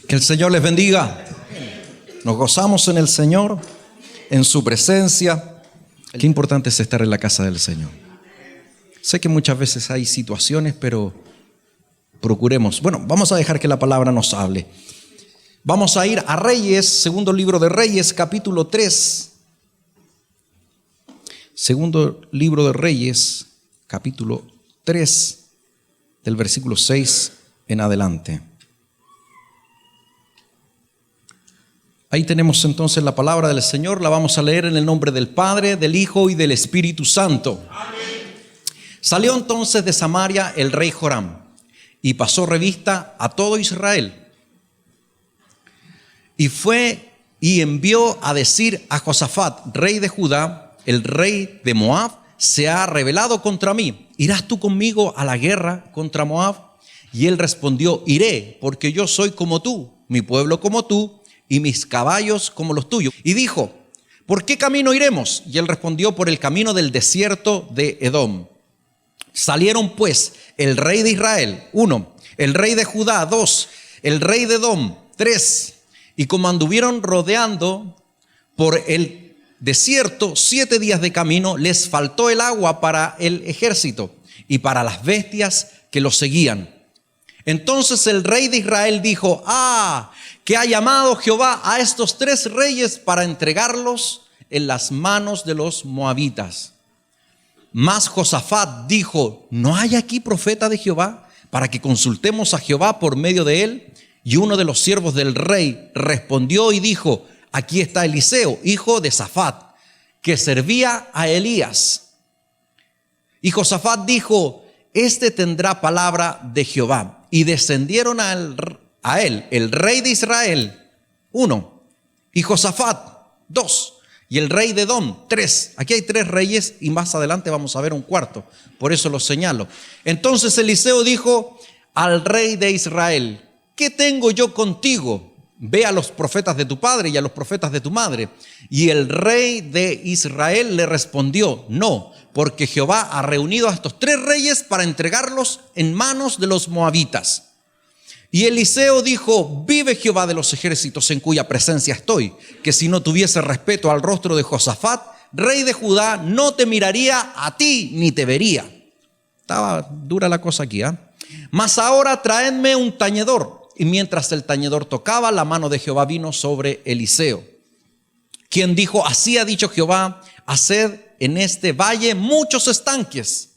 Que el Señor les bendiga. Nos gozamos en el Señor, en su presencia. Qué importante es estar en la casa del Señor. Sé que muchas veces hay situaciones, pero procuremos. Bueno, vamos a dejar que la palabra nos hable. Vamos a ir a Reyes, segundo libro de Reyes, capítulo 3. Segundo libro de Reyes, capítulo 3, del versículo 6 en adelante. Ahí tenemos entonces la palabra del Señor. La vamos a leer en el nombre del Padre, del Hijo y del Espíritu Santo. Amén. Salió entonces de Samaria el rey Joram y pasó revista a todo Israel. Y fue y envió a decir a Josafat, rey de Judá: el rey de Moab se ha rebelado contra mí. ¿Irás tú conmigo a la guerra contra Moab? Y él respondió: iré, porque yo soy como tú, mi pueblo como tú, y mis caballos como los tuyos. Y dijo: ¿por qué camino iremos? Y él respondió: por el camino del desierto de Edom. Salieron pues el rey de Israel, 1, el rey de Judá, 2, el rey de Edom, 3. Y como anduvieron rodeando por el desierto 7 días de camino, les faltó el agua para el ejército y para las bestias que los seguían. Entonces el rey de Israel dijo: que ha llamado Jehová a estos 3 reyes para entregarlos en las manos de los moabitas. Mas Josafat dijo: ¿no hay aquí profeta de Jehová para que consultemos a Jehová por medio de él? Y uno de los siervos del rey respondió y dijo: aquí está Eliseo, hijo de Safat, que servía a Elías. Y Josafat dijo: este tendrá palabra de Jehová. Y descendieron a él, el rey de Israel, 1, y Josafat, 2, y el rey de Edom, 3. Aquí hay 3 reyes y más adelante vamos a ver un cuarto, por eso lo señalo. Entonces Eliseo dijo al rey de Israel: ¿qué tengo yo contigo? Ve a los profetas de tu padre y a los profetas de tu madre. Y el rey de Israel le respondió: no, porque Jehová ha reunido a estos 3 reyes para entregarlos en manos de los moabitas. Y Eliseo dijo: vive Jehová de los ejércitos en cuya presencia estoy, que si no tuviese respeto al rostro de Josafat, rey de Judá, no te miraría a ti ni te vería. Estaba dura la cosa aquí, Mas ahora traedme un tañedor. Y mientras el tañedor tocaba, la mano de Jehová vino sobre Eliseo, quien dijo: así ha dicho Jehová, haced en este valle muchos estanques.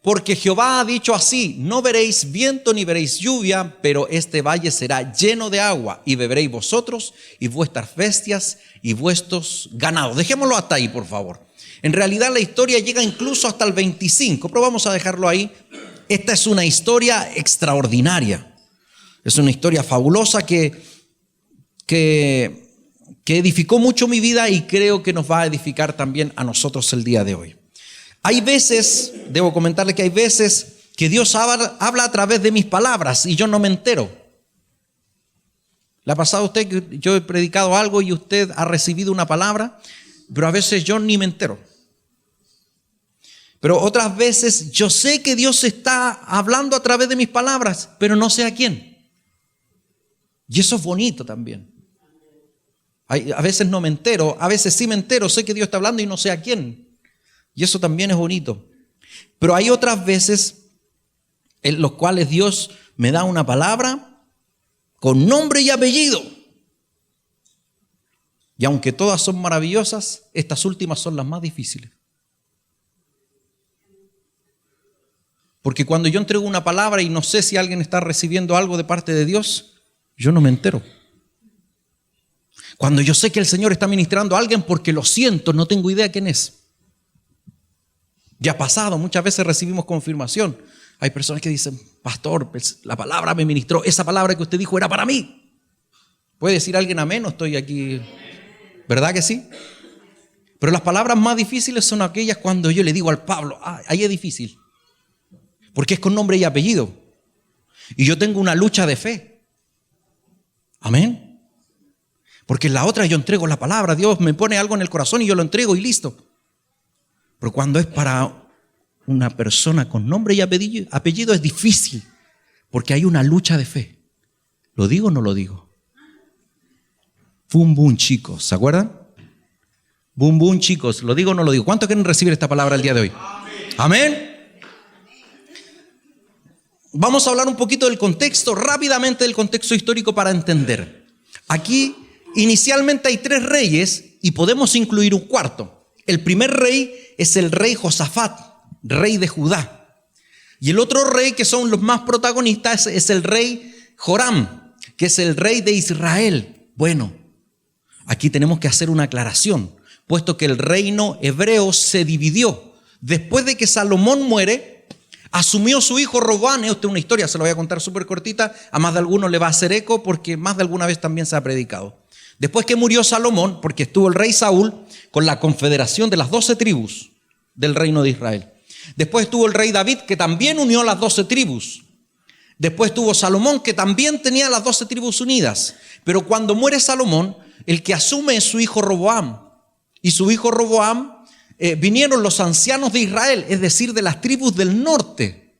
Porque Jehová ha dicho así: no veréis viento ni veréis lluvia, pero este valle será lleno de agua, y beberéis vosotros y vuestras bestias y vuestros ganados. Dejémoslo hasta ahí, por favor. En realidad la historia llega incluso hasta el 25, pero vamos a dejarlo ahí. Esta es una historia extraordinaria. Es una historia fabulosa que edificó mucho mi vida y creo que nos va a edificar también a nosotros el día de hoy. Hay veces, debo comentarle que hay veces que Dios habla a través de mis palabras y yo no me entero. ¿Le ha pasado a usted que yo he predicado algo y usted ha recibido una palabra, pero a veces yo ni me entero? Pero otras veces yo sé que Dios está hablando a través de mis palabras, pero no sé a quién. Y eso es bonito también. A veces no me entero, a veces sí me entero, sé que Dios está hablando y no sé a quién. Y eso también es bonito. Pero hay otras veces en las cuales Dios me da una palabra con nombre y apellido. Y aunque todas son maravillosas, estas últimas son las más difíciles. Porque cuando yo entrego una palabra y no sé si alguien está recibiendo algo de parte de Dios, yo no me entero. Cuando yo sé que el Señor está ministrando a alguien porque lo siento, no tengo idea quién es. Ya ha pasado, muchas veces recibimos confirmación. Hay personas que dicen: pastor, la palabra me ministró, esa palabra que usted dijo era para mí. ¿Puede decir alguien amén? No estoy aquí. ¿Verdad que sí? Pero las palabras más difíciles son aquellas cuando yo le digo al Pablo: ahí es difícil. Porque es con nombre y apellido. Y yo tengo una lucha de fe. Amén. Porque en la otra yo entrego la palabra, Dios me pone algo en el corazón y yo lo entrego y listo. Pero cuando es para una persona con nombre y apellido es difícil, porque hay una lucha de fe. ¿Lo digo o no lo digo? Boom, boom, chicos, ¿se acuerdan? Boom, boom, chicos, ¿lo digo o no lo digo? ¿Cuántos quieren recibir esta palabra el día de hoy? Amén. Vamos a hablar un poquito del contexto, rápidamente del contexto histórico para entender. Aquí inicialmente hay 3 reyes y podemos incluir un cuarto. El primer rey es el rey Josafat, rey de Judá. Y el otro rey, que son los más protagonistas, es el rey Joram, que es el rey de Israel. Bueno, aquí tenemos que hacer una aclaración, puesto que el reino hebreo se dividió. Después de que Salomón muere, asumió su hijo Roboam. Esta es una historia, se la voy a contar súper cortita. A más de alguno le va a hacer eco porque más de alguna vez también se ha predicado. Después que murió Salomón, porque estuvo el rey Saúl con la confederación de las 12 tribus del reino de Israel. Después estuvo el rey David, que también unió las 12 tribus. Después estuvo Salomón, que también tenía las 12 tribus unidas. Pero cuando muere Salomón, el que asume es su hijo Roboam. Y su hijo Roboam, vinieron los ancianos de Israel, es decir, de las tribus del norte.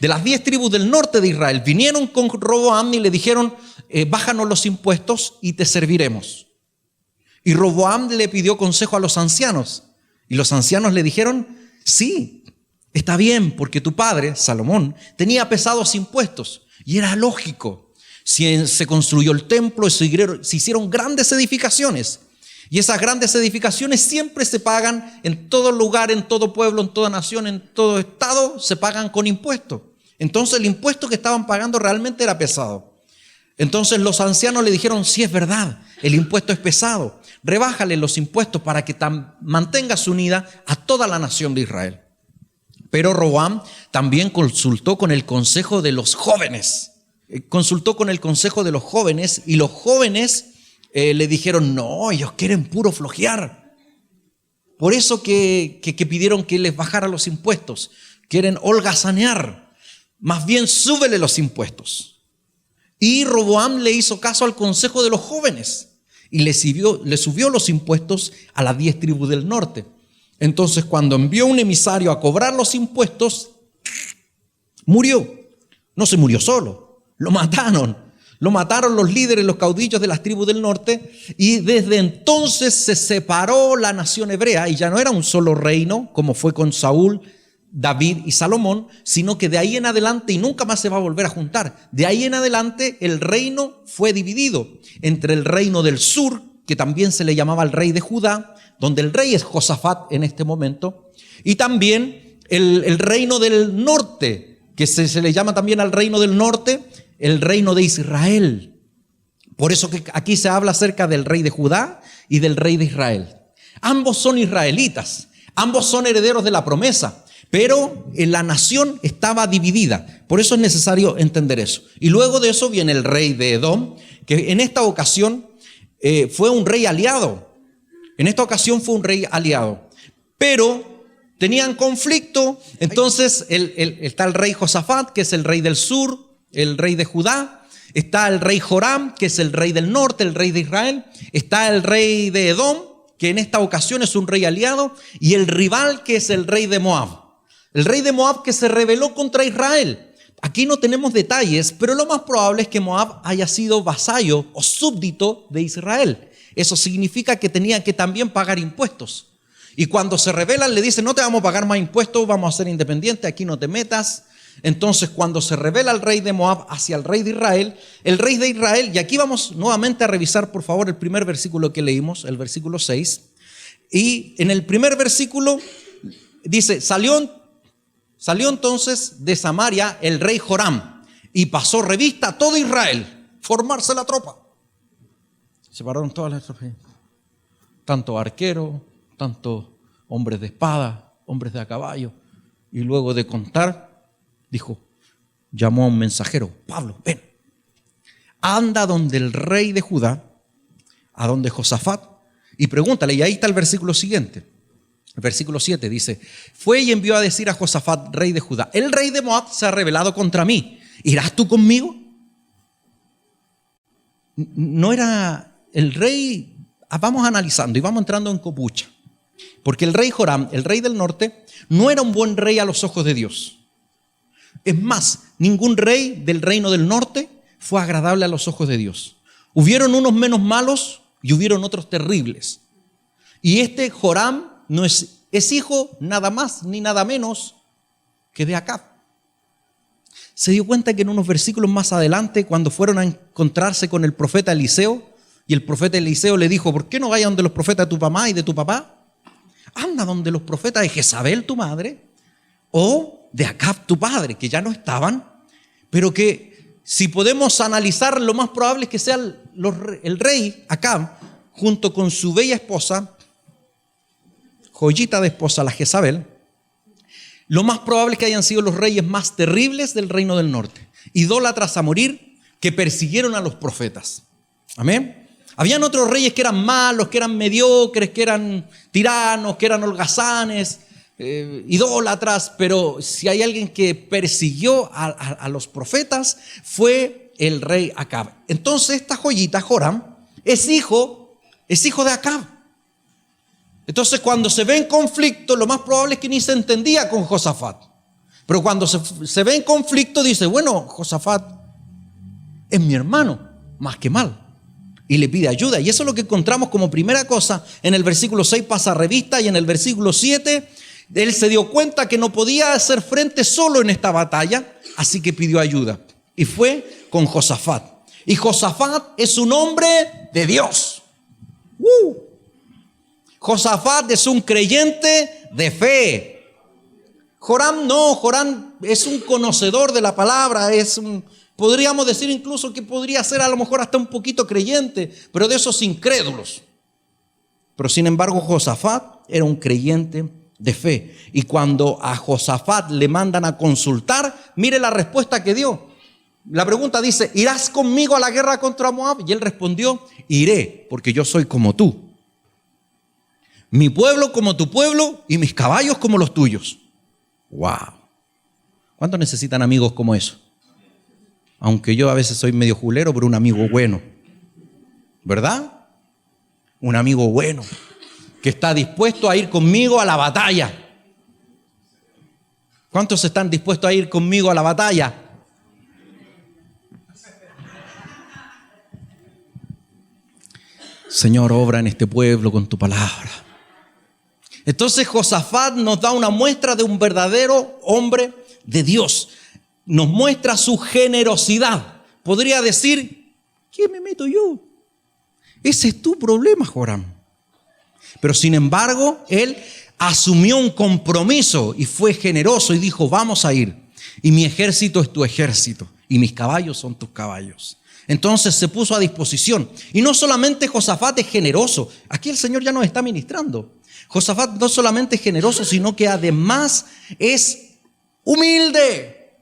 De las 10 tribus del norte de Israel. Vinieron con Roboam y le dijeron, bájanos los impuestos y te serviremos. Y Roboam le pidió consejo a los ancianos. Y los ancianos le dijeron, sí, está bien, porque tu padre, Salomón, tenía pesados impuestos. Y era lógico. Se construyó el templo, se hicieron grandes edificaciones. Y esas grandes edificaciones siempre se pagan en todo lugar, en todo pueblo, en toda nación, en todo estado, se pagan con impuestos. Entonces el impuesto que estaban pagando realmente era pesado. Entonces los ancianos le dijeron, sí, es verdad, el impuesto es pesado. Rebájale los impuestos para que mantengas unida a toda la nación de Israel. Pero Roboam también consultó con el consejo de los jóvenes. Consultó con el consejo de los jóvenes y los jóvenes le dijeron, no, ellos quieren puro flojear. Por eso que pidieron que les bajara los impuestos. Quieren holgazanear. Más bien súbele los impuestos. Y Roboam le hizo caso al consejo de los jóvenes. Y le subió los impuestos a las 10 tribus del norte. Entonces cuando envió un emisario a cobrar los impuestos, murió. No se murió solo, lo mataron. Lo mataron los líderes, los caudillos de las tribus del norte, y desde entonces se separó la nación hebrea y ya no era un solo reino como fue con Saúl, David y Salomón, sino que de ahí en adelante, y nunca más se va a volver a juntar, de ahí en adelante el reino fue dividido entre el reino del sur, que también se le llamaba el rey de Judá, donde el rey es Josafat en este momento, y también el reino del norte, que se le llama también al reino del norte, el reino de Israel. Por eso que aquí se habla acerca del rey de Judá y del rey de Israel. Ambos son israelitas, ambos son herederos de la promesa, pero la nación estaba dividida. Por eso es necesario entender eso. Y luego de eso viene el rey de Edom, que en esta ocasión fue un rey aliado. En esta ocasión fue un rey aliado, pero tenían conflicto. Entonces está el rey Josafat, que es el rey del sur, el rey de Judá. Está el rey Joram, que es el rey del norte, el rey de Israel. Está el rey de Edom, que en esta ocasión es un rey aliado. Y el rival, que es el rey de Moab. El rey de Moab que se rebeló contra Israel. Aquí no tenemos detalles, pero lo más probable es que Moab haya sido vasallo o súbdito de Israel. Eso significa que tenía que también pagar impuestos. Y cuando se rebelan le dicen, no te vamos a pagar más impuestos, vamos a ser independientes, aquí no te metas. Entonces cuando se rebela el rey de Moab hacia el rey de Israel, y aquí vamos nuevamente a revisar por favor el primer versículo que leímos, el versículo 6. Y en el primer versículo dice, salió entonces de Samaria el rey Joram y pasó revista a todo Israel, formarse la tropa. Se pararon todas las tropas, tanto arqueros, tanto hombres de espada, hombres de a caballo. Y luego de contar, dijo, llamó a un mensajero, Pablo, ven, anda donde el rey de Judá, a donde Josafat, y pregúntale. Y ahí está el versículo siguiente. El versículo 7 dice, fue y envió a decir a Josafat, rey de Judá, el rey de Moab se ha rebelado contra mí, ¿irás tú conmigo? No era el rey. Vamos analizando y vamos entrando en copucha, porque el rey Joram, el rey del norte, no era un buen rey a los ojos de Dios. Es más, ningún rey del reino del norte fue agradable a los ojos de Dios. Hubieron unos menos malos y hubieron otros terribles. Y este Joram no es hijo nada más ni nada menos que de Acab. Se dio cuenta que en unos versículos más adelante, cuando fueron a encontrarse con el profeta Eliseo, y el profeta Eliseo le dijo: ¿por qué no vayas donde los profetas de tu mamá y de tu papá? Anda donde los profetas de Jezabel, tu madre, o de Acab, tu padre, que ya no estaban, pero que si podemos analizar, lo más probable es que sea el rey Acab, junto con su bella esposa, joyita de esposa, la Jezabel. Lo más probable es que hayan sido los reyes más terribles del reino del norte, idólatras a morir, que persiguieron a los profetas. Amén. Habían otros reyes que eran malos, que eran mediocres, que eran tiranos, que eran holgazanes, idólatras, pero si hay alguien que persiguió a los profetas, fue el rey Acab. Entonces esta joyita, Joram, es hijo de Acab. Entonces cuando se ve en conflicto, lo más probable es que ni se entendía con Josafat. Pero cuando se ve en conflicto, dice: bueno, Josafat es mi hermano, más que mal. Y le pide ayuda. Y eso es lo que encontramos como primera cosa. En el versículo 6 pasa revista, y en el versículo 7 él se dio cuenta que no podía hacer frente solo en esta batalla, así que pidió ayuda. Y fue con Josafat. Y Josafat es un hombre de Dios. Josafat es un creyente de fe. Joram no, Joram es un conocedor de la palabra, podríamos decir incluso que podría ser a lo mejor hasta un poquito creyente, pero de esos incrédulos. Pero sin embargo Josafat era un creyente de fe. Y cuando a Josafat le mandan a consultar, mire la respuesta que dio. La pregunta dice: ¿irás conmigo a la guerra contra Moab? Y él respondió: iré, porque yo soy como tú. Mi pueblo como tu pueblo y mis caballos como los tuyos. ¡Wow! ¿Cuántos necesitan amigos como eso? Aunque yo a veces soy medio julero, pero un amigo bueno. ¿Verdad? Un amigo bueno que está dispuesto a ir conmigo a la batalla. ¿Cuántos están dispuestos a ir conmigo a la batalla? Señor, obra en este pueblo con tu palabra. Entonces Josafat nos da una muestra de un verdadero hombre de Dios. Nos muestra su generosidad. Podría decir: ¿qué me meto yo? Ese es tu problema, Joram. Pero sin embargo, él asumió un compromiso y fue generoso y dijo: vamos a ir. Y mi ejército es tu ejército y mis caballos son tus caballos. Entonces se puso a disposición. Y no solamente Josafat es generoso. Aquí el Señor ya nos está ministrando. Josafat no solamente es generoso, sino que además es humilde.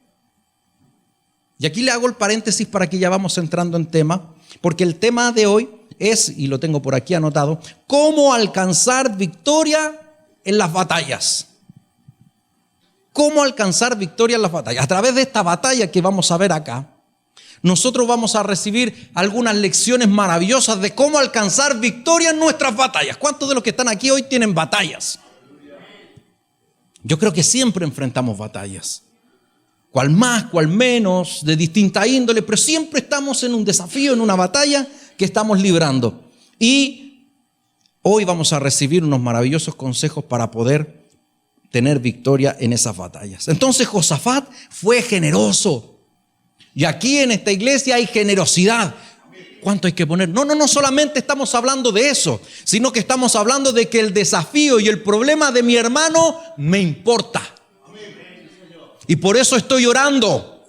Y aquí le hago el paréntesis para que ya vamos entrando en tema, porque el tema de hoy es, y lo tengo por aquí anotado, cómo alcanzar victoria en las batallas. Cómo alcanzar victoria en las batallas. A través de esta batalla que vamos a ver acá, nosotros vamos a recibir algunas lecciones maravillosas de cómo alcanzar victoria en nuestras batallas. ¿Cuántos de los que están aquí hoy tienen batallas? Yo creo que siempre enfrentamos batallas. Cual más, cual menos, de distinta índole, pero siempre estamos en un desafío, en una batalla que estamos librando. Y hoy vamos a recibir unos maravillosos consejos para poder tener victoria en esas batallas. Entonces Josafat fue generoso. Y aquí en esta iglesia hay generosidad. ¿Cuánto hay que poner? No solamente estamos hablando de eso, sino que estamos hablando de que el desafío y el problema de mi hermano me importa. Y por eso estoy orando.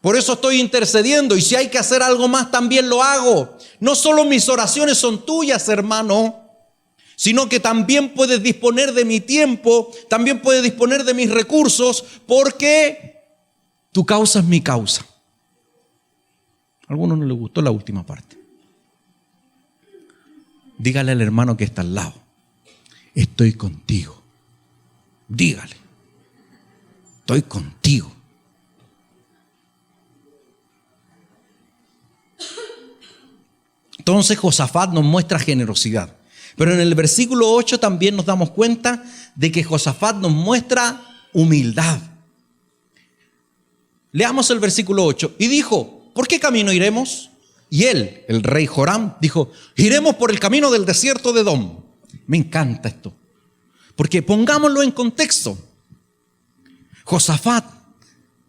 Por eso estoy intercediendo. Y si hay que hacer algo más, también lo hago. No solo mis oraciones son tuyas, hermano, sino que también puedes disponer de mi tiempo, también puedes disponer de mis recursos, porque tu causa es mi causa. A algunos no les gustó la última parte. Dígale al hermano que está al lado: estoy contigo. Dígale: estoy contigo. Entonces Josafat nos muestra generosidad. Pero en el versículo 8 también nos damos cuenta de que Josafat nos muestra humildad. Leamos el versículo 8. Y dijo: ¿por qué camino iremos? Y él, el rey Joram, dijo, iremos por el camino del desierto de Edom. Me encanta esto, porque pongámoslo en contexto. Josafat,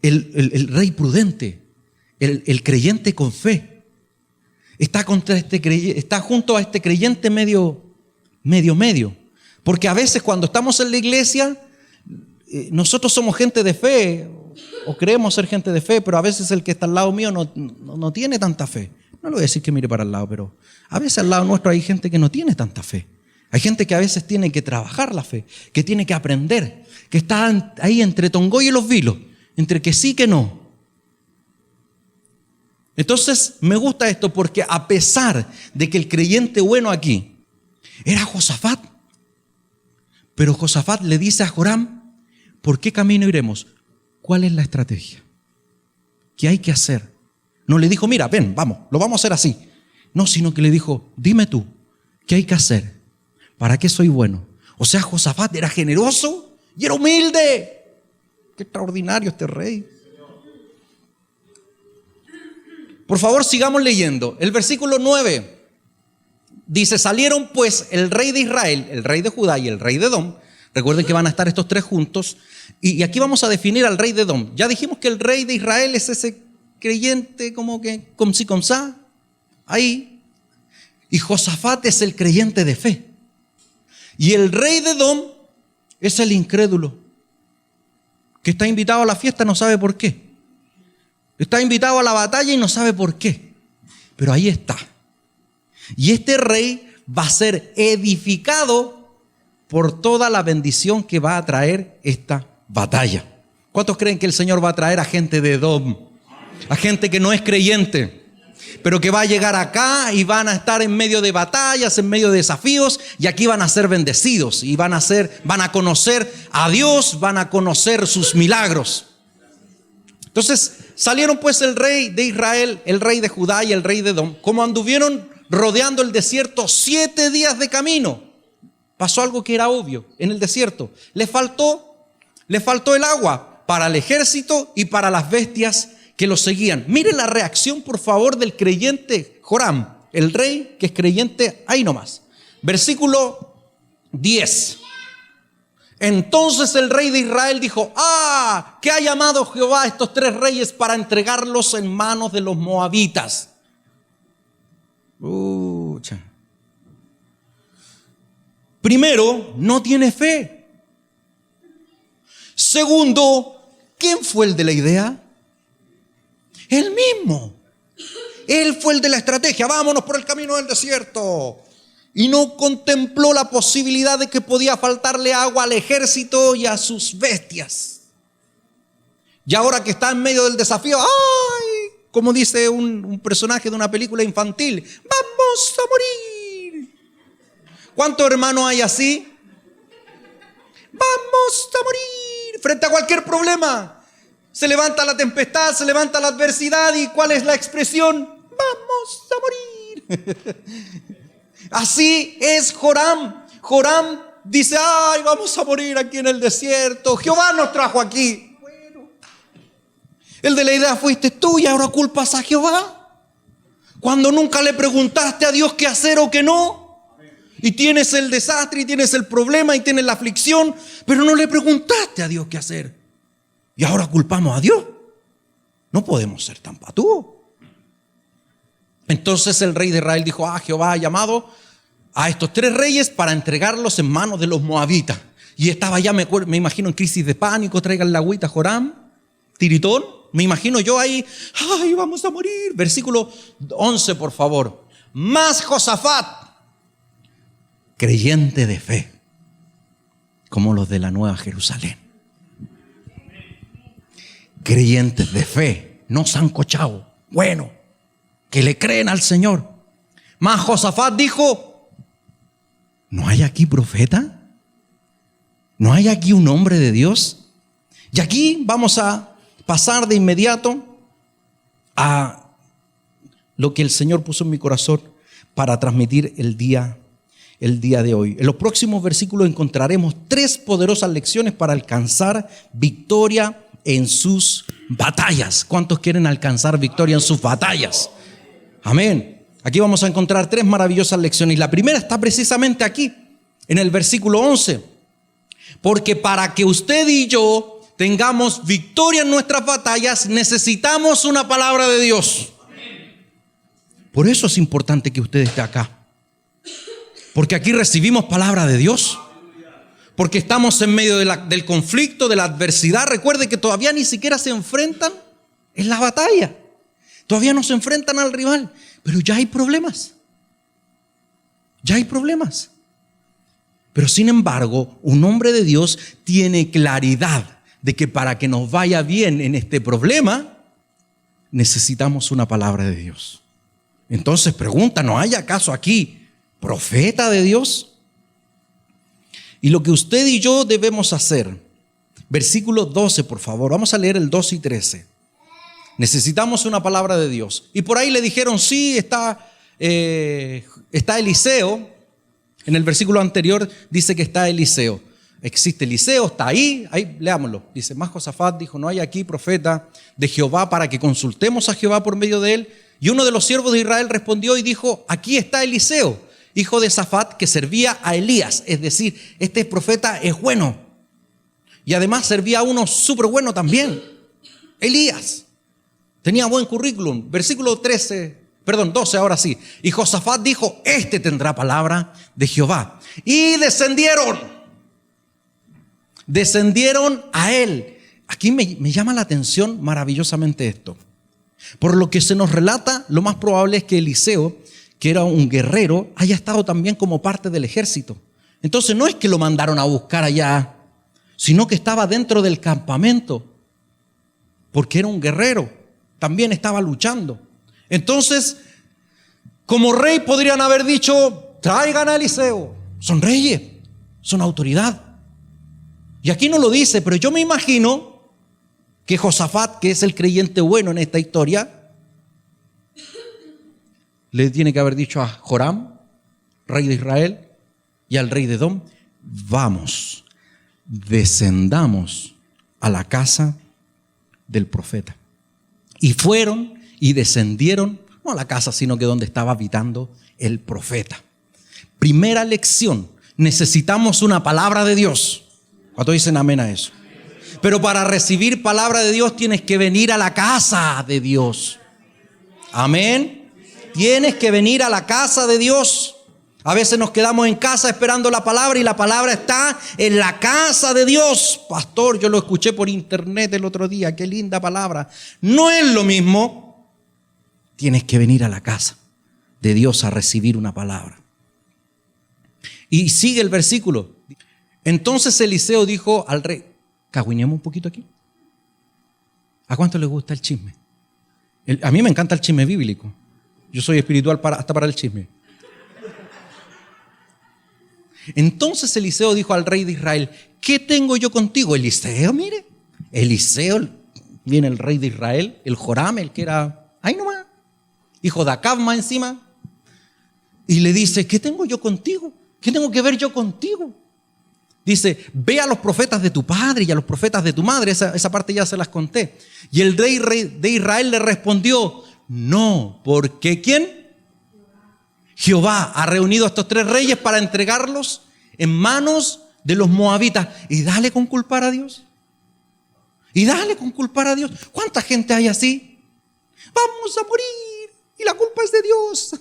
el rey prudente, el creyente con fe, está junto a este creyente medio. Porque a veces cuando estamos en la iglesia, nosotros somos gente de fe, o creemos ser gente de fe, pero a veces el que está al lado mío no tiene tanta fe. No le voy a decir que mire para el lado, pero a veces al lado nuestro hay gente que no tiene tanta fe. Hay gente que a veces tiene que trabajar la fe, que tiene que aprender, que está ahí entre Tongoy y los Vilos, entre que sí y que no. Entonces me gusta esto porque a pesar de que el creyente bueno aquí era Josafat, pero Josafat le dice a Joram, ¿por qué camino iremos? ¿Cuál es la estrategia? ¿Qué hay que hacer? No le dijo, mira, ven, vamos, lo vamos a hacer así. No, sino que le dijo, dime tú, ¿qué hay que hacer? ¿Para qué soy bueno? O sea, Josafat era generoso y era humilde. Qué extraordinario este rey. Por favor, sigamos leyendo. El versículo 9 dice, salieron pues el rey de Israel, el rey de Judá y el rey de Edom. Recuerden que van a estar estos tres juntos. Y aquí vamos a definir al rey de Edom. Ya dijimos que el rey de Israel es ese creyente como que con sí, con sa, ahí. Y Josafat es el creyente de fe. Y el rey de Edom es el incrédulo, que está invitado a la fiesta, no sabe por qué. Está invitado a la batalla y no sabe por qué. Pero ahí está. Y este rey va a ser edificado por toda la bendición que va a traer esta batalla. ¿Cuántos creen que el Señor va a traer a gente de Edom? A gente que no es creyente, pero que va a llegar acá y van a estar en medio de batallas, en medio de desafíos, y aquí van a ser bendecidos y van a conocer a Dios, van a conocer sus milagros. Entonces salieron pues el rey de Israel, el rey de Judá y el rey de Edom, como anduvieron rodeando el desierto 7 días de camino. Pasó algo que era obvio en el desierto. Le faltó el agua para el ejército y para las bestias que lo seguían. Mire la reacción, por favor, del creyente Joram, el rey que es creyente ahí nomás. Versículo 10. Entonces el rey de Israel dijo, que ha llamado Jehová a estos 3 reyes para entregarlos en manos de los moabitas. Primero, no tiene fe. Segundo, ¿quién fue el de la idea? Él mismo. Él fue el de la estrategia. Vámonos por el camino del desierto. Y no contempló la posibilidad de que podía faltarle agua al ejército y a sus bestias. Y ahora que está en medio del desafío, como dice un personaje de una película infantil, vamos a morir. ¿Cuántos hermanos hay así? Vamos a morir frente a cualquier problema. Se levanta la tempestad, se levanta la adversidad, ¿y cuál es la expresión? Vamos a morir. Así es Joram. Joram dice, vamos a morir aquí en el desierto. Jehová nos trajo aquí. Bueno, el de la idea fuiste tú y ahora culpas a Jehová. Cuando nunca le preguntaste a Dios qué hacer o qué no. Y tienes el desastre y tienes el problema y tienes la aflicción, pero no le preguntaste a Dios qué hacer. Y ahora culpamos a Dios. No podemos ser tan patúos. Entonces el rey de Israel dijo, Jehová ha llamado a estos 3 reyes para entregarlos en manos de los moabitas. Y estaba ya, me imagino, en crisis de pánico. Traigan la agüita, Joram, tiritón. Me imagino yo ahí, vamos a morir. Versículo 11, por favor. Mas Josafat, creyente de fe, como los de la Nueva Jerusalén. Creyentes de fe, no sancochados, bueno, que le creen al Señor. Mas Josafat dijo, ¿no hay aquí profeta? ¿No hay aquí un hombre de Dios? Y aquí vamos a pasar de inmediato a lo que el Señor puso en mi corazón para transmitir el día de hoy. En los próximos versículos encontraremos 3 poderosas lecciones para alcanzar victoria en sus batallas. ¿Cuántos quieren alcanzar victoria en sus batallas? Amén. Aquí vamos a encontrar 3 maravillosas lecciones. La primera está precisamente aquí, en el versículo 11. Porque para que usted y yo tengamos victoria en nuestras batallas, necesitamos una palabra de Dios. Por eso es importante que usted esté acá. Porque aquí recibimos palabra de Dios. Porque estamos en medio del conflicto, de la adversidad. Recuerde que todavía ni siquiera se enfrentan en la batalla. Todavía no se enfrentan al rival. Pero ya hay problemas. Ya hay problemas. Pero sin embargo, un hombre de Dios tiene claridad de que para que nos vaya bien en este problema, necesitamos una palabra de Dios. Entonces pregunta, ¿no hay acaso aquí profeta de Dios? Y lo que usted y yo debemos hacer, versículo 12, por favor, vamos a leer el 12 y 13. Necesitamos una palabra de Dios. Y por ahí le dijeron, sí, está Eliseo. En el versículo anterior dice que está Eliseo. Existe Eliseo, está ahí leámoslo. Dice, más Josafat dijo, no hay aquí profeta de Jehová para que consultemos a Jehová por medio de él. Y uno de los siervos de Israel respondió y dijo, aquí está Eliseo, hijo de Safat, que servía a Elías. Es decir, este profeta es bueno. Y además servía a uno súper bueno también, Elías. Tenía buen currículum. Versículo 12 ahora sí. Y Josafat dijo, este tendrá palabra de Jehová. Y descendieron a él. Aquí me llama la atención maravillosamente esto. Por lo que se nos relata, lo más probable es que Eliseo, que era un guerrero, haya estado también como parte del ejército. Entonces no es que lo mandaron a buscar allá, sino que estaba dentro del campamento, porque era un guerrero. También estaba luchando. Entonces, como rey podrían haber dicho, traigan a Eliseo. Son reyes, son autoridad. Y aquí no lo dice, pero yo me imagino que Josafat, que es el creyente bueno en esta historia, le tiene que haber dicho a Joram, rey de Israel, y al rey de Edom, vamos, descendamos a la casa del profeta. Y fueron y descendieron, no a la casa, sino que donde estaba habitando el profeta. Primera lección, necesitamos una palabra de Dios. ¿Cuántos dicen amén a eso? Pero para recibir palabra de Dios tienes que venir a la casa de Dios. Amén. Tienes que venir a la casa de Dios. A veces nos quedamos en casa esperando la palabra y la palabra está en la casa de Dios. Pastor, yo lo escuché por internet el otro día. Qué linda palabra. No es lo mismo. Tienes que venir a la casa de Dios a recibir una palabra. Y sigue el versículo. Entonces Eliseo dijo al rey, cagüineemos un poquito aquí. ¿A cuánto le gusta el chisme? A mí me encanta el chisme bíblico. Yo soy espiritual hasta para el chisme. Entonces Eliseo dijo al rey de Israel, ¿qué tengo yo contigo? Eliseo, mire, Eliseo, viene el rey de Israel, el Joram, el que era, ahí nomás, hijo de Acab más encima, y le dice, ¿qué tengo yo contigo? ¿Qué tengo que ver yo contigo? Dice, ve a los profetas de tu padre y a los profetas de tu madre, esa parte ya se las conté. Y el rey de Israel le respondió, no, porque ¿quién? Jehová ha reunido a estos 3 reyes para entregarlos en manos de los moabitas. Y dale con culpar a Dios. Y dale con culpar a Dios. ¿Cuánta gente hay así? Vamos a morir y la culpa es de Dios.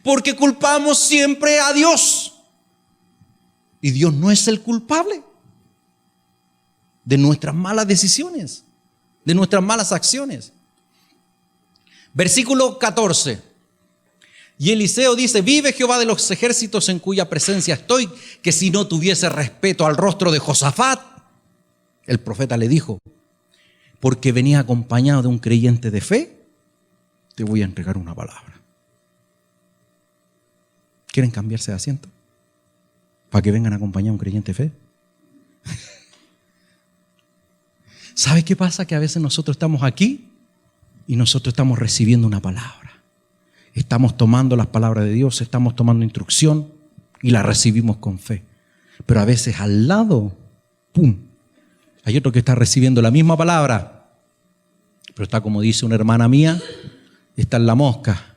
Porque culpamos siempre a Dios. Y Dios no es el culpable de nuestras malas decisiones, de nuestras malas acciones. Versículo 14. Y Eliseo dice, vive Jehová de los ejércitos en cuya presencia estoy, que si no tuviese respeto al rostro de Josafat, el profeta le dijo, porque venía acompañado de un creyente de fe, te voy a entregar una palabra. ¿Quieren cambiarse de asiento? Para que vengan a acompañar a un creyente de fe. ¿Sabe qué pasa? Que a veces nosotros estamos aquí y nosotros estamos recibiendo una palabra. Estamos tomando las palabras de Dios, estamos tomando instrucción y la recibimos con fe. Pero a veces al lado, ¡pum!, Hay otro que está recibiendo la misma palabra, pero está, como dice una hermana mía, está en la mosca,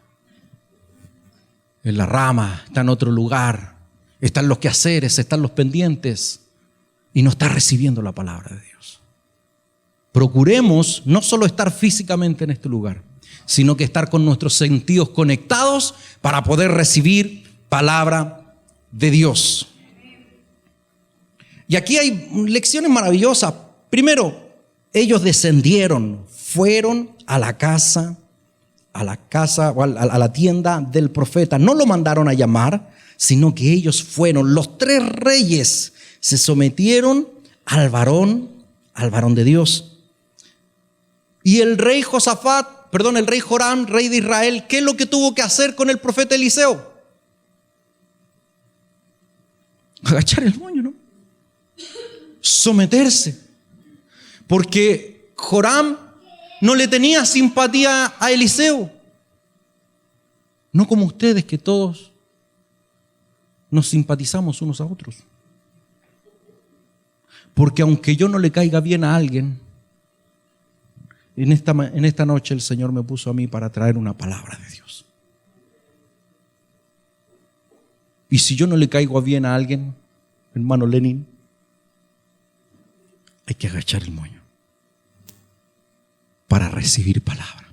en la rama, está en otro lugar, está en los quehaceres, está en los pendientes y no está recibiendo la palabra de Dios. Procuremos no solo estar físicamente en este lugar, sino que estar con nuestros sentidos conectados para poder recibir palabra de Dios. Y aquí hay lecciones maravillosas. Primero, ellos descendieron, fueron a la casa o a la tienda del profeta. No lo mandaron a llamar, sino que ellos fueron. Los 3 reyes se sometieron al varón de Dios. Y el rey Joram, rey de Israel, ¿qué es lo que tuvo que hacer con el profeta Eliseo? Agachar el moño, ¿no? Someterse. Porque Joram no le tenía simpatía a Eliseo. No como ustedes, que todos nos simpatizamos unos a otros. Porque aunque yo no le caiga bien a alguien, en esta noche el Señor me puso a mí para traer una palabra de Dios. Y si yo no le caigo bien a alguien, hermano Lenin, hay que agachar el moño para recibir palabra.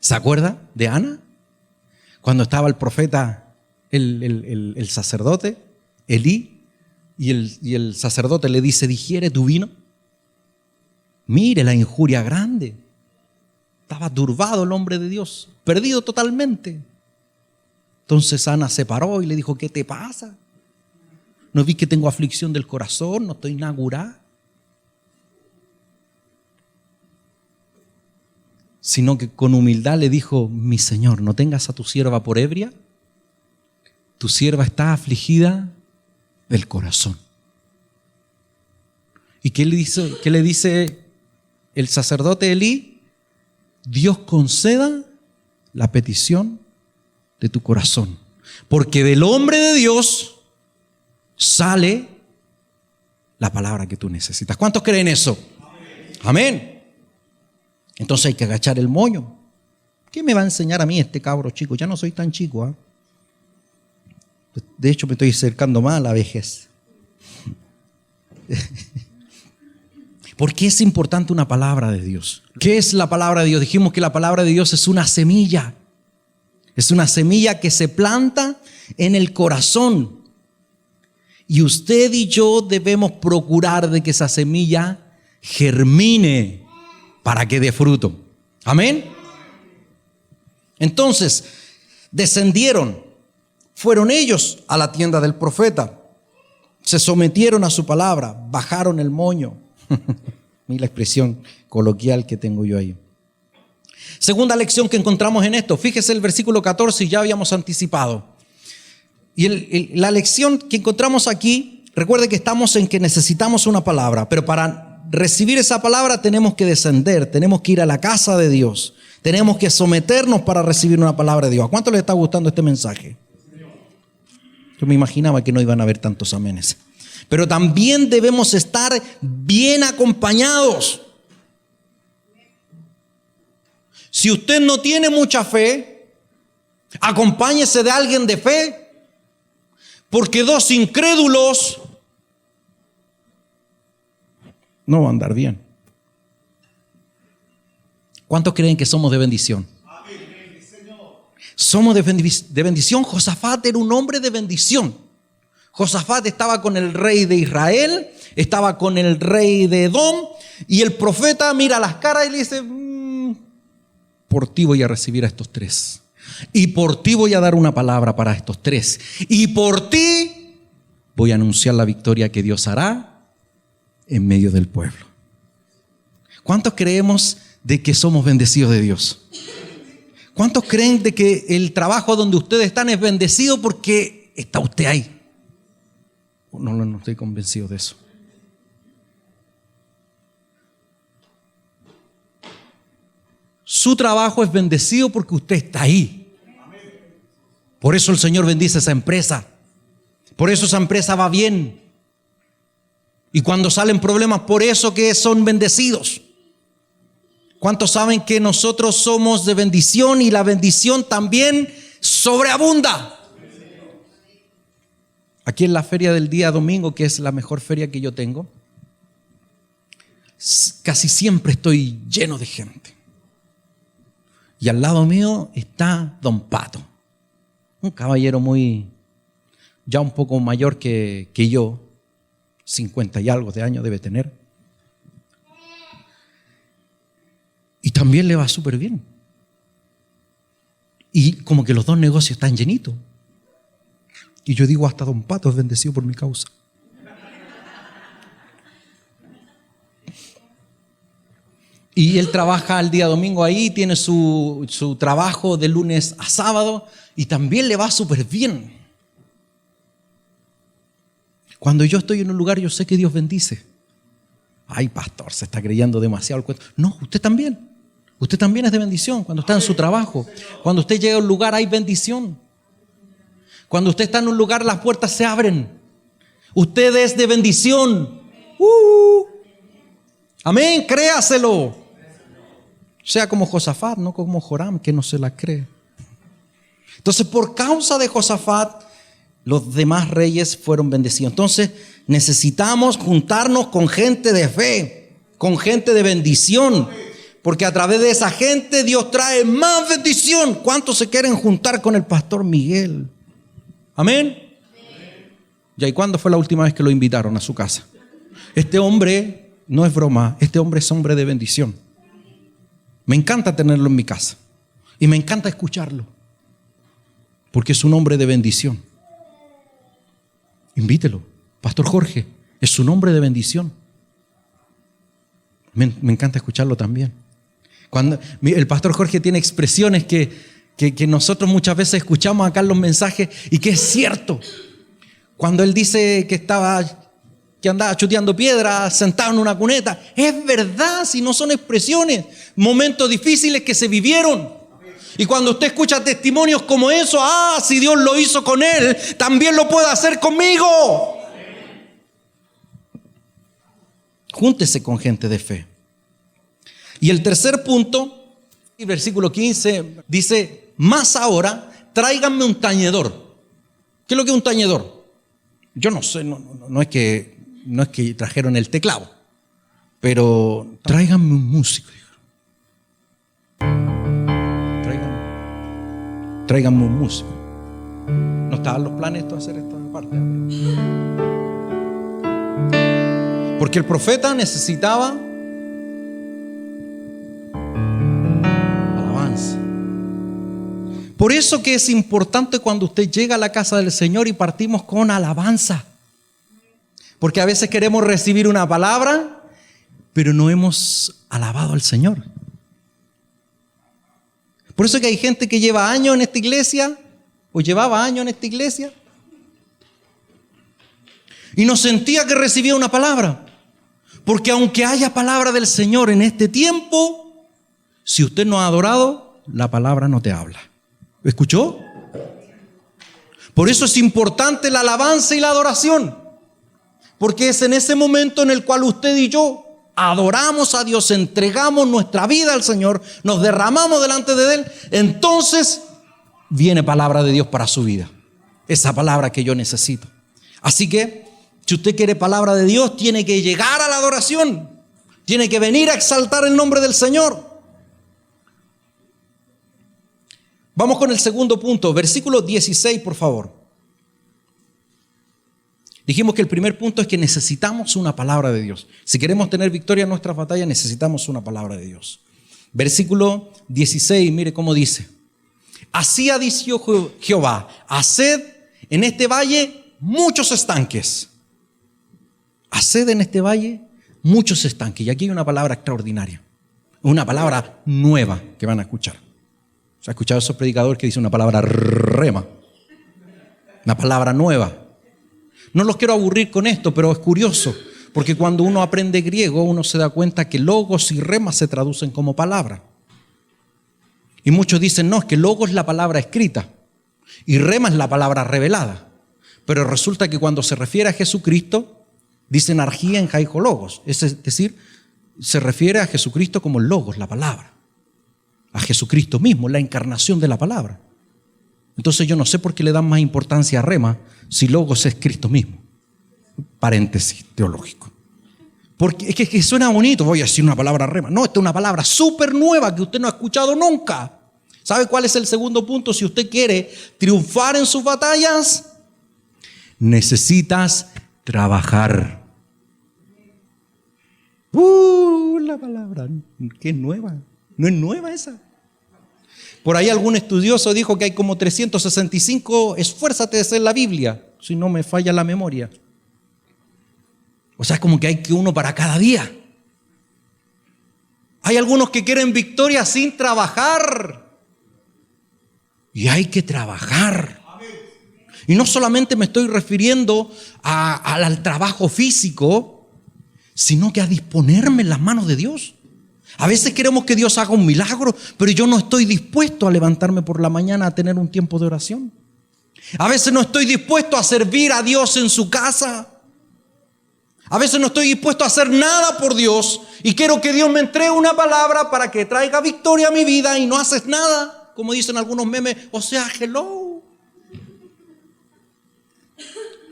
¿Se acuerda de Ana? Cuando estaba el profeta, el sacerdote, Elí, y el sacerdote le dice: ¿digiere tu vino? Mire la injuria grande. Estaba turbado el hombre de Dios, perdido totalmente. Entonces Ana se paró y le dijo: ¿qué te pasa? ¿No vi que tengo aflicción del corazón? ¿No estoy curada? Sino que con humildad le dijo: mi Señor, no tengas a tu sierva por ebria. Tu sierva está afligida del corazón. ¿Y qué le dice el sacerdote Elí? Dios conceda la petición de tu corazón, porque del hombre de Dios sale la palabra que tú necesitas. ¿Cuántos creen eso? Amén. Entonces hay que agachar el moño. ¿Qué me va a enseñar a mí este cabro chico? Ya no soy tan chico, ¿eh? De hecho, me estoy acercando más a la vejez. ¿Por qué es importante una palabra de Dios? ¿Qué es la palabra de Dios? Dijimos que la palabra de Dios es una semilla. Es una semilla que se planta en el corazón. Y usted y yo debemos procurar de que esa semilla germine para que dé fruto. Amén. Entonces, descendieron, fueron ellos a la tienda del profeta, se sometieron a su palabra, bajaron el moño. Mira la expresión coloquial que tengo yo ahí. Segunda lección que encontramos en esto, fíjese el versículo 14, ya habíamos anticipado. Y la lección que encontramos aquí, recuerde que estamos en que necesitamos una palabra, pero para recibir esa palabra tenemos que descender, tenemos que ir a la casa de Dios, tenemos que someternos para recibir una palabra de Dios. ¿A cuánto les está gustando este mensaje? Yo me imaginaba que no iban a haber tantos amenes. Pero también debemos estar bien acompañados. Si usted no tiene mucha fe, acompáñese de alguien de fe, porque 2 incrédulos no va a andar bien. ¿Cuántos creen que somos de bendición? Somos de bendición. Josafat era un hombre de bendición. Josafat estaba con el rey de Israel, estaba con el rey de Edom, y el profeta mira las caras y le dice: por ti voy a recibir a estos 3, y por ti voy a dar una palabra para estos 3, y por ti voy a anunciar la victoria que Dios hará en medio del pueblo. ¿Cuántos creemos de que somos bendecidos de Dios? ¿Cuántos creen de que el trabajo donde ustedes están es bendecido porque está usted ahí? No estoy convencido de eso. Su trabajo es bendecido porque usted está ahí. Por eso el Señor bendice esa empresa. Por eso esa empresa va bien. Y cuando salen problemas, por eso que son bendecidos. ¿Cuántos saben que nosotros somos de bendición y la bendición también sobreabunda? Aquí en la feria del día domingo, que es la mejor feria que yo tengo, casi siempre estoy lleno de gente. Y al lado mío está Don Pato, un caballero ya un poco mayor que yo, 50 y algo de años debe tener. Y también le va súper bien. Y como que los dos negocios están llenitos. Y yo digo, hasta Don Pato es bendecido por mi causa. Y él trabaja el día domingo ahí, tiene su trabajo de lunes a sábado y también le va súper bien. Cuando yo estoy en un lugar, yo sé que Dios bendice. Ay, pastor, se está creyendo demasiado el cuento. No, usted también. Usted también es de bendición cuando está en su trabajo. Cuando usted llega a un lugar, hay bendición. Cuando usted está en un lugar, las puertas se abren. Usted es de bendición. Amén, créaselo. Sea como Josafat, no como Joram, que no se la cree. Entonces, por causa de Josafat, los demás reyes fueron bendecidos. Entonces, necesitamos juntarnos con gente de fe, con gente de bendición, porque a través de esa gente Dios trae más bendición. ¿Cuántos se quieren juntar con el pastor Miguel? Amén. ¿Y cuándo fue la última vez que lo invitaron a su casa? Este hombre, no es broma, este hombre es hombre de bendición. Me encanta tenerlo en mi casa y me encanta escucharlo, porque es un hombre de bendición. Invítelo, Pastor Jorge, es un hombre de bendición. Me encanta escucharlo también. Cuando el Pastor Jorge tiene expresiones que nosotros muchas veces escuchamos acá en los mensajes y que es cierto. Cuando él dice que andaba chuteando piedras, sentado en una cuneta, es verdad, si no son expresiones, momentos difíciles que se vivieron. Y cuando usted escucha testimonios como eso, si Dios lo hizo con él, también lo puede hacer conmigo. Júntese con gente de fe. Y el tercer punto, el versículo 15, dice, más ahora, tráiganme un tañedor. ¿Qué es lo que es un tañedor? Yo no sé, no es que trajeron el teclado, pero tráiganme un músico. Tráiganme un músico. No estaban los planes de hacer esta parte. Porque el profeta necesitaba alabanza. Por eso que es importante cuando usted llega a la casa del Señor y partimos con alabanza. Porque a veces queremos recibir una palabra, pero no hemos alabado al Señor. Por eso que hay gente que lleva años en esta iglesia, o llevaba años en esta iglesia, y no sentía que recibía una palabra. Porque aunque haya palabra del Señor en este tiempo, si usted no ha adorado, la palabra no te habla. ¿Escuchó? Por eso es importante la alabanza y la adoración. Porque es en ese momento en el cual usted y yo adoramos a Dios, entregamos nuestra vida al Señor, nos derramamos delante de Él, entonces viene palabra de Dios para su vida. Esa palabra que yo necesito. Así que, si usted quiere palabra de Dios, tiene que llegar a la adoración. Tiene que venir a exaltar el nombre del Señor. Vamos con el segundo punto, versículo 16, por favor. Dijimos que el primer punto es que necesitamos una palabra de Dios. Si queremos tener victoria en nuestras batallas, necesitamos una palabra de Dios. Versículo 16, mire cómo dice. Así ha dicho Jehová, haced en este valle muchos estanques. Haced en este valle muchos estanques. Y aquí hay una palabra extraordinaria. Una palabra nueva que van a escuchar. ¿Se ha escuchado esos predicadores que dicen una palabra rema? Una palabra nueva. No los quiero aburrir con esto, pero es curioso, porque cuando uno aprende griego, uno se da cuenta que logos y rema se traducen como palabra. Y muchos dicen, no, es que logos es la palabra escrita y rema es la palabra revelada. Pero resulta que cuando se refiere a Jesucristo, Dice energía en Logos, es decir, se refiere a Jesucristo como el Logos, la palabra. A Jesucristo mismo, la encarnación de la palabra. Entonces yo no sé por qué le dan más importancia a Rema si Logos es Cristo mismo. Paréntesis teológico. Porque es que suena bonito, voy a decir una palabra Rema. No, esta es una palabra súper nueva que usted no ha escuchado nunca. ¿Sabe cuál es el segundo punto? Si usted quiere triunfar en sus batallas, necesitas trabajar. La palabra que es nueva. No es nueva esa. Por ahí algún estudioso dijo que hay como 365 esfuérzate de ser la Biblia, si no me falla la memoria. O sea, es como que hay que uno para cada día. Hay algunos que quieren victoria sin trabajar. Y hay que trabajar. Y no solamente me estoy refiriendo al trabajo físico, sino que a disponerme en las manos de Dios. A veces queremos que Dios haga un milagro, pero yo no estoy dispuesto a levantarme por la mañana a tener un tiempo de oración. A veces no estoy dispuesto a servir a Dios en su casa. A veces no estoy dispuesto a hacer nada por Dios y quiero que Dios me entregue una palabra para que traiga victoria a mi vida y no haces nada, como dicen algunos memes, o sea, hello.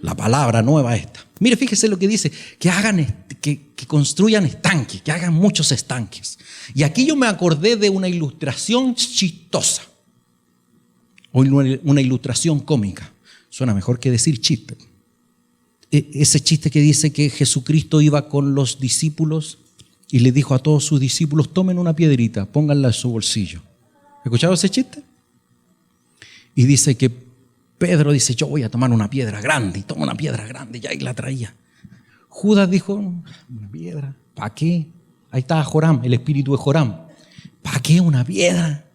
La palabra nueva esta. Mire, fíjese lo que dice, que construyan estanques, que hagan muchos estanques. Y aquí yo me acordé de una ilustración chistosa, o una ilustración cómica. Suena mejor que decir chiste. Ese chiste que dice que Jesucristo iba con los discípulos y le dijo a todos sus discípulos, tomen una piedrita, pónganla en su bolsillo. ¿Escuchado ese chiste? Y dice que Pedro dice, yo voy a tomar una piedra grande, y toma una piedra grande, y ahí la traía. Judas dijo, una piedra, ¿para qué? Ahí estaba Joram, el espíritu de Joram. ¿Para qué una piedra?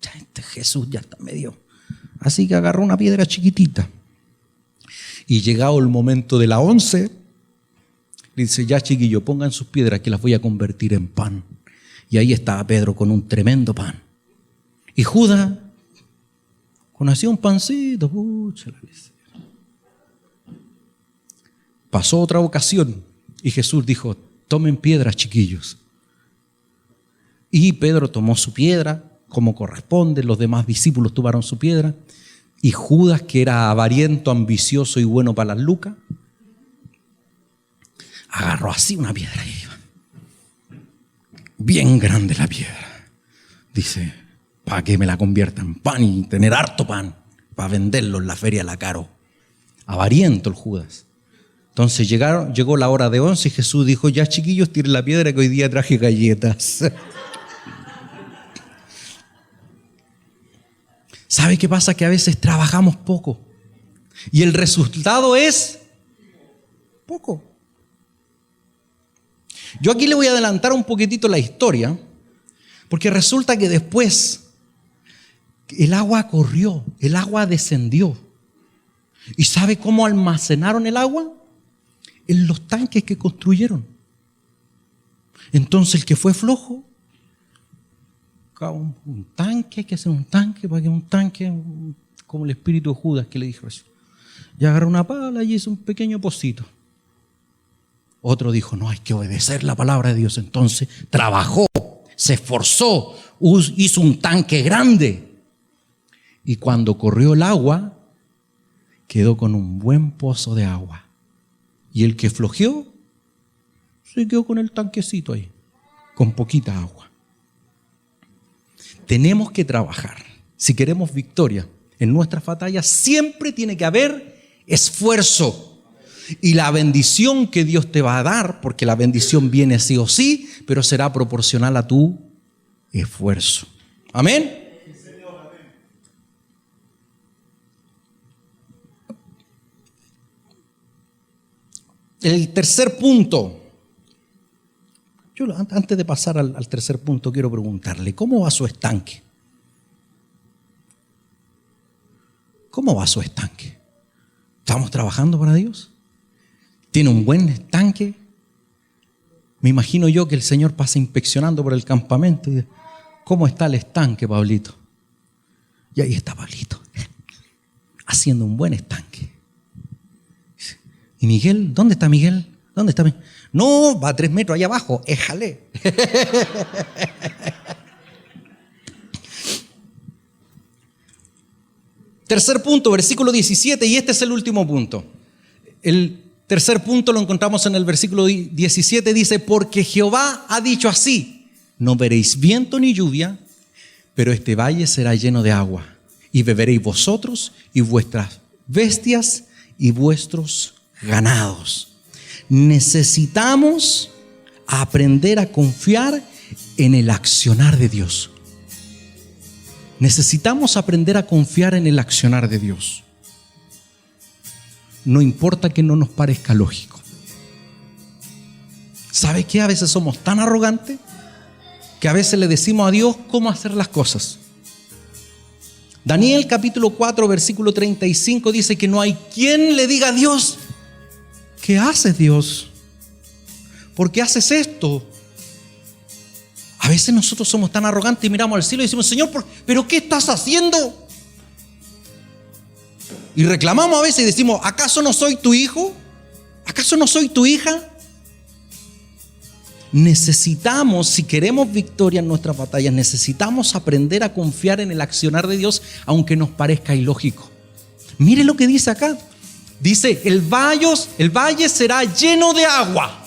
Ya Jesús ya está medio. Así que agarró una piedra chiquitita. Y llegado el momento de la 11, dice, ya chiquillo, pongan sus piedras que las voy a convertir en pan. Y ahí estaba Pedro con un tremendo pan. Y Judas conoció un pancito. Pasó otra ocasión y Jesús dijo, tomen piedras, chiquillos. Y Pedro tomó su piedra, como corresponde, los demás discípulos tomaron su piedra. Y Judas, que era avariento, ambicioso y bueno para las lucas, agarró así una piedra. Bien grande la piedra. Dice, para que me la convierta en pan y tener harto pan, para venderlo en la feria la caro. Avariento el Judas. Entonces llegó la hora de 11 y Jesús dijo, ya chiquillos, tiren la piedra que hoy día traje galletas. ¿Sabe qué pasa? Que a veces trabajamos poco y el resultado es poco. Yo aquí le voy a adelantar un poquitito la historia, porque resulta que después el agua corrió, el agua descendió. ¿Y sabe cómo almacenaron el agua? En los tanques que construyeron. Entonces el que fue flojo, un tanque, hay que hacer un tanque, para que un tanque, como el espíritu de Judas que le dijo eso. Y agarró una pala y hizo un pequeño pocito. Otro dijo, no, hay que obedecer la palabra de Dios. Entonces trabajó, se esforzó, hizo un tanque grande. Y cuando corrió el agua, quedó con un buen pozo de agua. Y el que flojeó, se quedó con el tanquecito ahí, con poquita agua. Tenemos que trabajar. Si queremos victoria en nuestras batallas, siempre tiene que haber esfuerzo. Y la bendición que Dios te va a dar, porque la bendición viene sí o sí, pero será proporcional a tu esfuerzo. Amén. El tercer punto. Yo antes de pasar al tercer punto quiero preguntarle, ¿cómo va su estanque? ¿Cómo va su estanque? ¿Estamos trabajando para Dios? ¿Tiene un buen estanque? Me imagino yo que el Señor pasa inspeccionando por el campamento y dice, ¿cómo está el estanque, Pablito? Y ahí está Pablito, haciendo un buen estanque. ¿Y Miguel? ¿Dónde está Miguel? ¿Dónde está? No, va a 3 metros allá abajo. Éjale. Tercer punto, versículo 17, y este es el último punto. El tercer punto lo encontramos en el versículo 17, dice, porque Jehová ha dicho así, no veréis viento ni lluvia, pero este valle será lleno de agua, y beberéis vosotros y vuestras bestias y vuestros ganados. Necesitamos aprender a confiar en el accionar de Dios. Necesitamos aprender a confiar en el accionar de Dios. No importa que no nos parezca lógico. ¿Sabe qué? A veces somos tan arrogantes que a veces le decimos a Dios cómo hacer las cosas. Daniel capítulo 4 versículo 35 dice que no hay quien le diga a Dios, ¿qué haces, Dios? ¿Por qué haces esto? A veces nosotros somos tan arrogantes y miramos al cielo y decimos, Señor, ¿pero qué estás haciendo? Y reclamamos a veces y decimos, ¿acaso no soy tu hijo? ¿Acaso no soy tu hija? Necesitamos, si queremos victoria en nuestras batallas, necesitamos aprender a confiar en el accionar de Dios, aunque nos parezca ilógico. Mire lo que dice acá. Dice, el valle será lleno de agua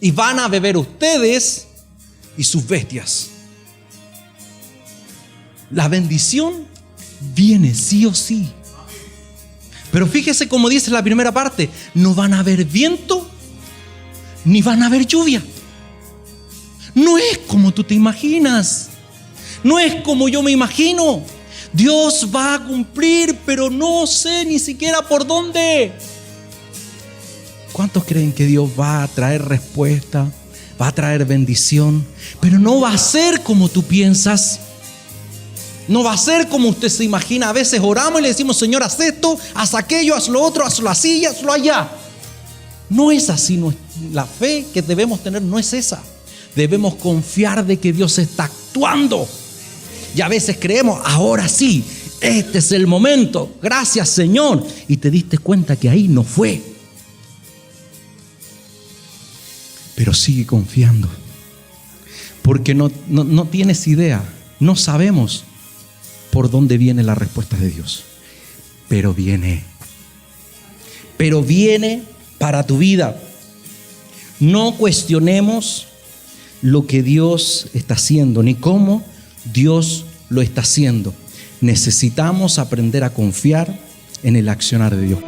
y van a beber ustedes y sus bestias. La bendición viene sí o sí. Pero fíjese cómo dice la primera parte, no van a haber viento ni van a haber lluvia. No es como tú te imaginas. No es como yo me imagino. Dios va a cumplir, pero no sé ni siquiera por dónde. ¿Cuántos creen que Dios va a traer respuesta? Va a traer bendición, pero no va a ser como tú piensas. No va a ser como usted se imagina. A veces oramos y le decimos, Señor, haz esto, haz aquello, haz lo otro, hazlo así, hazlo allá. No es así. La fe que debemos tener no es esa. Debemos confiar de que Dios está actuando. Y a veces creemos, ahora sí, este es el momento. Gracias, Señor. Y te diste cuenta que ahí no fue. Pero sigue confiando. Porque no tienes idea. No sabemos por dónde viene la respuesta de Dios. Pero viene. Pero viene para tu vida. No cuestionemos lo que Dios está haciendo, ni cómo Dios lo está haciendo. Necesitamos aprender a confiar en el accionar de Dios.